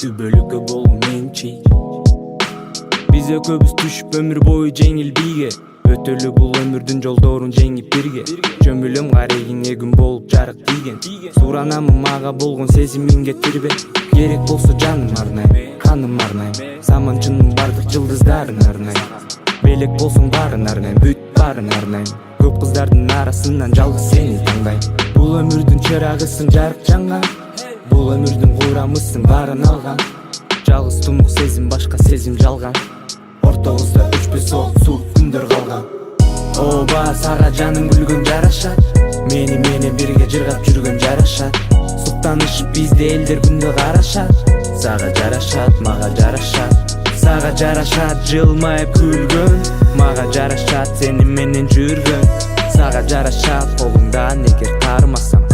түбөлүккө бол менчи. Биз экөөбүз түшүп өмүр бою жеңил бийге, өтөлү бул өмүрдүн жолдорун жеңип бирге. Жөмүлөм карегиңе күн болуп жарык тийген, суранамын мага болгон сезимиңге тирбе. Керек болсо жаным арнайм, каным арнайм, саманчынын бардык жылдыздарын арнайм. Белек болсоң баарын арнайм, бүт баарын арнайм. Көп кыздардын арасынан жалгыз сени тандайм. Бул өмүрдүн чырагысың жарык жанган, бул өмүрдүн курамысың баарын алган. Жалгыз тунук сезим, башка сезим жалган. Ортобузда өчпөс ол суук күндөр калган. Оба сага жаным күлгөн жарашат, мени менен бирге жыргап жүргөн жарашат. Суктанышып бизде элдер күндө карашат. Сага жарашат, мага жарашат. Сага жарашат жылмайып күлгөн, мага жарашат сени менен жүргөн. Сага жарашат колуңдан эгер кармасам.